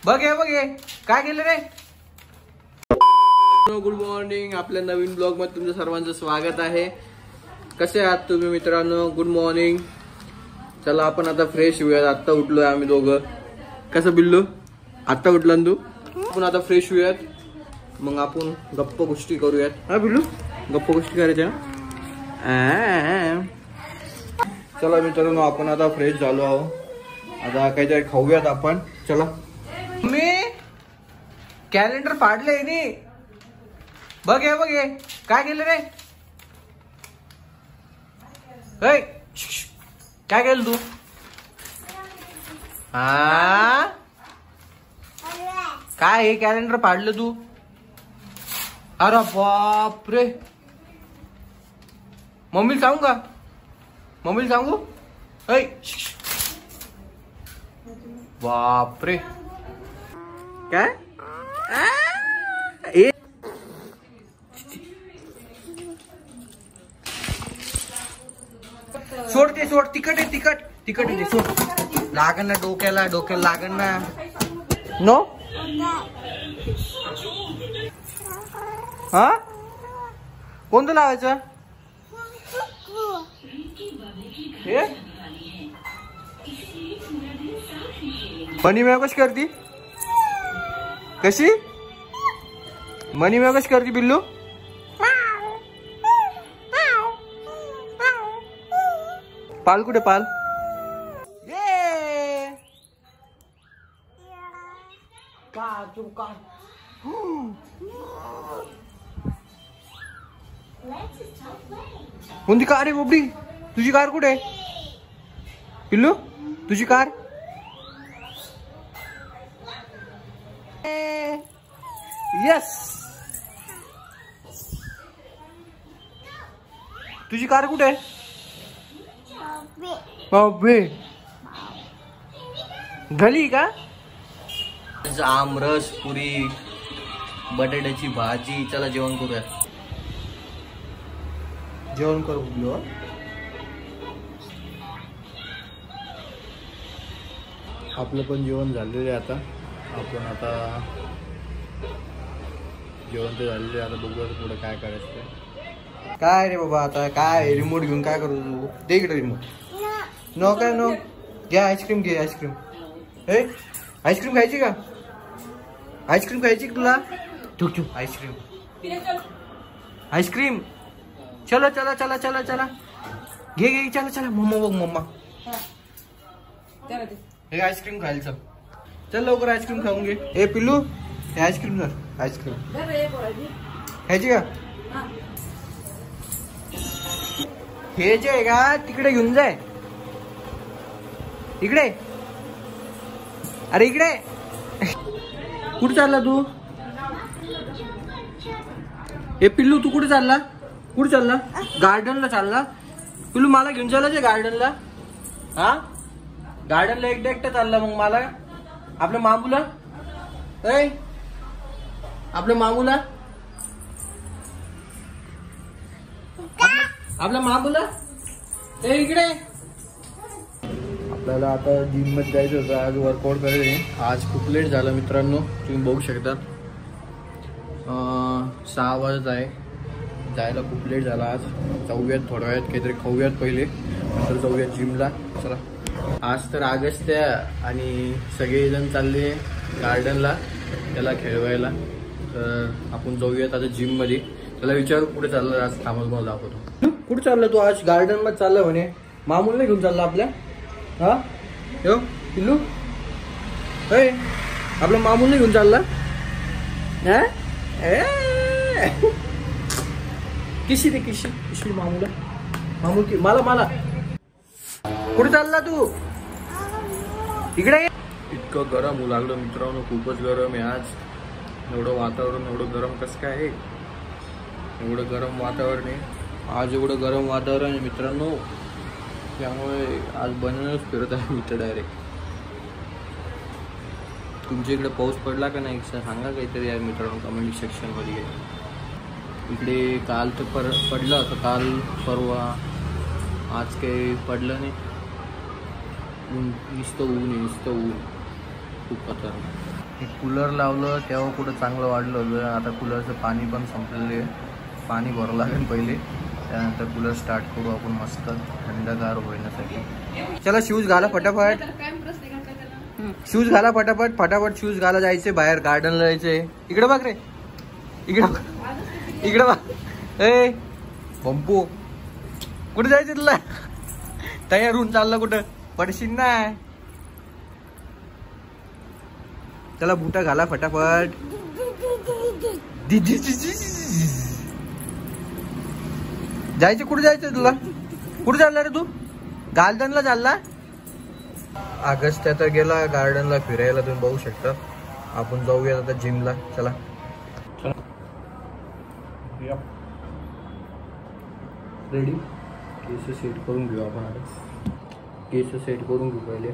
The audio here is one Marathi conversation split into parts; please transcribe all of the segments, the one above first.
बघ हे काय केलं रे? गुड मॉर्निंग, आपल्या नवीन ब्लॉग मध्ये तुमचं सर्वांचं स्वागत आहे. कसे आहात तुम्ही मित्रांनो? Good morning. चला आपण आता फ्रेश होऊयात. आता उठलोय आम्ही दोघं. कसं बिल्लू? आता उठला तू? आपण आता फ्रेश होऊयात, मग आपण गप्प गोष्टी करूयात. हा बिल्लू, गप्प गोष्टी करायच्या. चला मित्रांनो, आपण आता फ्रेश झालो आहोत. आता काहीतरी खाऊयात आपण. चला. मी कॅलेंडर फाडले नी. बघ हे काय केलं रे? काय केलं तू? हा काय हे कॅलेंडर फाडलं तू? अरे बाप रे. मम्मीला सांगू का? मम्मीला सांगू? बाप रे. काय सोड ते, सोड. तिखट आहे, तिखट आहे ते. सोड. लागन ना डोक्याला लागन ना. नो हा कोणतं लावायचं? हे मनी मेव कशी करती? कशी मनी मेव कशी करती बिल्लू? पाल कुठे? पाल कोणती कार आहे बोबडी? तुझी कार कुठे पिल्लू? तुझी कार? यस, तुझी कार कुठे? घली का? आमरस, पुरी, बटाट्याची भाजी. चला जेवण करूया. जेवण करू. आपलं पण जेवण झालेलं आहे. आता जेवण ते झालेलं आहे. आता बघूया पुढे काय करायचं. काय रे बाबा, आता काय रिमोट घेऊन काय करू तू? दे इकडे रिमोट. नो काय नो, घ्या आईस्क्रीम. घे आईस्क्रीम. हे आईस्क्रीम खायची का? आईस्क्रीम खायची का तुला? ठुक आईस्क्रीम. चला घे चला. मम्मा बघ, मम्मा हे आईस्क्रीम खायचं. चल लवकर आईस्क्रीम खाऊन घे. ए पिल्लू, हे आईस्क्रीम धर. आईस्क्रीम खायची का? हे जे आहे का तिकडे घेऊन जाय. इकडे. अरे इकडे. कुठे चालला तू? हे पिल्लू तू कुठे चालला? गार्डनला चालला? पिल्लू मला घेऊन चालायचं गार्डनला? हा गार्डनला एकटा चालला. मग मला आपल्या मामूला इकडे. आपल्याला आता जिम मध्ये जायचं होतं. आज वर्कआउट करायचं. आज खूप लेट झालं मित्रांनो, तुम्ही बघू शकता. 6 वाजत आहे. जायला खूप लेट झाला. आज जाऊयात थोड्या वेळात, काहीतरी खाऊयात पहिले, नंतर जाऊयात जिमला. चला. आज तर अगस्त आहे आणि सगळेजण चालले गार्डनला त्याला खेळवायला. तर आपण जाऊयात आता जिम मध्ये. त्याला विचारू कुठे चाललं आज. थांबत मला दाखवतो. कुठे चाललं तू? आज गार्डन मध्ये चाललं म्हणे. मामूला घेऊन चालला आपल्या? हा यो पिल्लू, आपल्या मामूला घेऊन चालला? किशी मामू मला कुठे चालला तू? इकडे. इतकं गरम होऊ लागलं मित्रांनो, खूपच गरम आहे आज. एवढं वातावरण एवढं गरम कसं काय आहे? एवढं गरम वातावरण आहे आज. एवढं गरम वातावरण आहे मित्रांनो, त्यामुळे आज बनवूनच फिरत आहे मी तर डायरेक्ट. तुमच्या इकडे पाऊस पडला का नाही सांगा काहीतरी यार मित्रांनो कमेंट सेक्शन मध्ये. इकडे काल तर पडलं होतं, काल परवा. आज काही पडलं नाही. नुसतं ऊन खूप खतरनाक. कूलर लावलं तेव्हा कुठं चांगलं वाढलं होतं. आता कूलरचं पाणी पण संपलेलं आहे. पाणी भरावं लागेल पहिले, त्यानंतर कूलर स्टार्ट करू आपण मस्त थंडगार होण्यासाठी. चला शूज घाला फटाफट. शूज घाला फटाफट फटाफट. शूज घाला, जायचे बाहेर गार्डनला जायचंय. इकडे बघ रे, इकडे इकडे बघ. ए बंपू कुठे जायचं तुला? तयार होऊन चाललं कुठं? पडशील ना. चला बुटा घाला फटाफट. जायचं कुठे जायचं तुला? कुठे चालला रे तू? गार्डनला चालला? ऑगस्ट तर गेला गार्डनला फिरायला, तुम्ही बघू शकता. आपण जाऊया आता जिमला. चला रेडी. केस सेट करून घेऊ आपण. आता केस सेट करून घेऊ पहिले.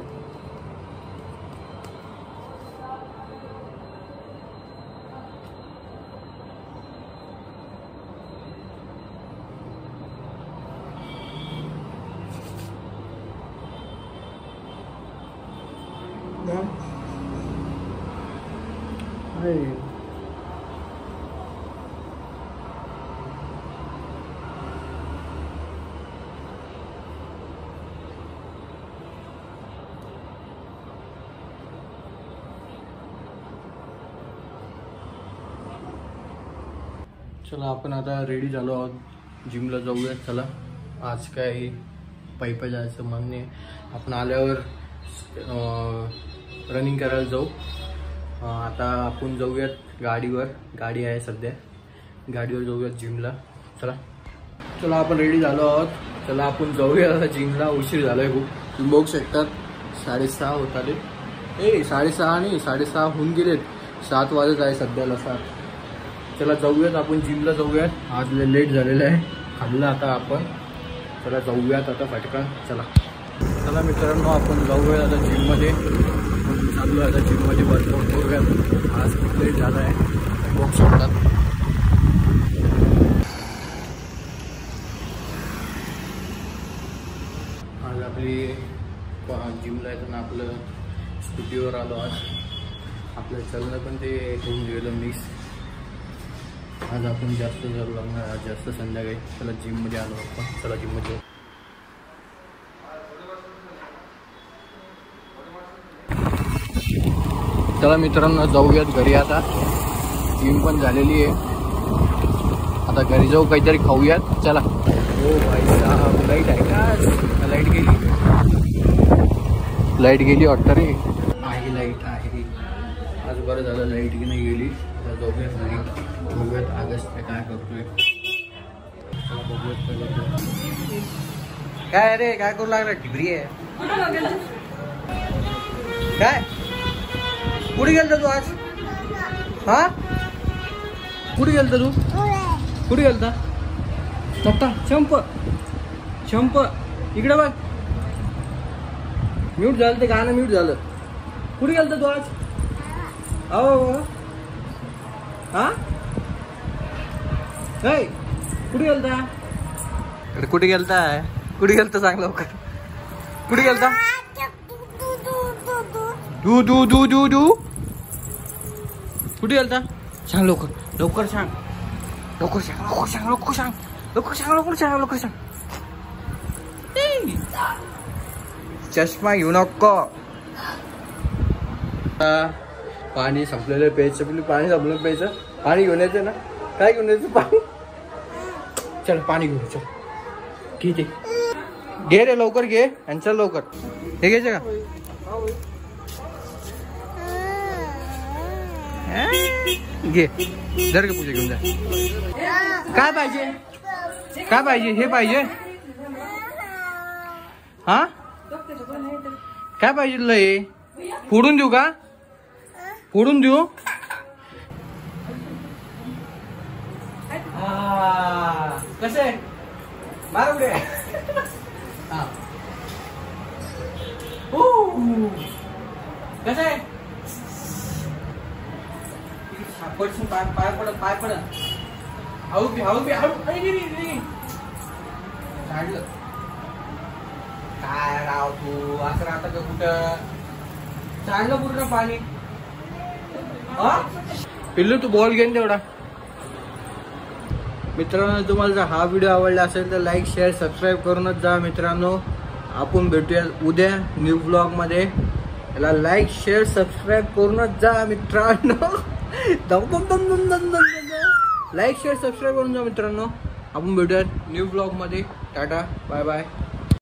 चला आपण आता रेडी झालो आहोत, जिमला जाऊयात. चला आज काय पायी जायचं मन नाही. आपण आल्यावर रनिंग करायला जाऊ. आता आपण जाऊयात गाडीवर. गाडी आहे सध्या, गाडीवर जाऊयात जिमला. चला चला आपण रेडी झालो आहोत. चला आपण जाऊया आता जिमला. उशीर झालाय खूप, तुम्ही बघू शकतात. 6:30 होत आले. 6:30 नाही, 6:30 होऊन गेलेत. 7 वाजत आहे सध्याला 7. चला जाऊयात आपण जिमला जाऊयात. आज लेट झालेलं आहे. खाल्लं आता आपण. चला जाऊयात आता फटका. चला चला मित्रांनो आपण जाऊयात आता जिममध्ये. चालू आहे आता जिममध्ये वर्कआउट करूयात. आज खूप लेट झाला आहे, बघू शकतात. आज आपली जिमला येताना आपलं स्कूटीवर आलो. आज आपलं चलणं पण ते होऊन गेलं मिक्स. आज आपण जास्त जर लागणार, आज जास्त संध्याकाळी. चला जिममध्ये आलो आपण. चला जिममध्ये चला मित्रांनो जाऊयात घरी. आता जिम पण झालेली आहे. आता घरी जाऊ, काहीतरी खाऊयात. चला. हो भाई साहब, लाईट आहे का? लाईट गेली, लाईट गेली वाटतं रे. आहे लाईट आहे. आज बरं झालं लाईट की नाही गेली. आता जाऊयात घरी. बघूयात ऑगस्ट काय करतोय. काय रे, काय करू लागला? टिबरी आहे काय? कुठे गेलता तू आज? हा कुठे गेलता तू? कुठे गेलता? तत्ता चंप चंप इकडे बघ. म्यूट झालं ते गाणं, म्यूट झालं. कुठे गेलता तू आज? अहो हा कुठे गेलता? कुठे गेलता? कुठे गेलता सांग लवकर. कुठे गेलता? दू दू दू दू दू कुठे गेलता? सांग लवकर, लवकर सांग, लवकर सांग, लवकर सांग, लवकर सांग, लवकर सांग, लवकर सांग, लवकर सांग. चष्मा घेऊ नको. पाणी संपलेलं प्यायचं. पाणी संपलं प्यायचं. पाणी घेऊन यायचं ना. काय घेऊन यायचं? पाणी. चल पाणी घेऊ. चल ठीक आहे, घे रे लवकर घे. आणि चल लवकर. हे घ्यायचं का? घे जर का पूजा घेऊन जा. काय पाहिजे? काय पाहिजे? हे पाहिजे? हा काय पाहिजे तुला? हे फोडून देऊ का? फोडून देऊ? कसं आहे? मार उडे. कसं आहे? पडशील, पाय पडत, पाय पडत. हळू पी, हळू पी, हळू. काढलं काय राव तू? असं राहतं का कुठं? चाललं पूर्ण पाणी. पिल्लू तू बॉल घेऊन तेवढा. मित्रांनो तुम्हाला जर हा व्हिडिओ आवडला असेल तर लाईक शेअर सबस्क्राईब करूनच जा मित्रांनो. आपण भेटूया उद्या न्यू ब्लॉग मध्ये. याला लाईक शेअर सबस्क्राईब करूनच जा मित्रांनो. लाईक शेअर सबस्क्राईब करून जा मित्रांनो. आपण भेटूया न्यू ब्लॉग मध्ये. Tata bye bye.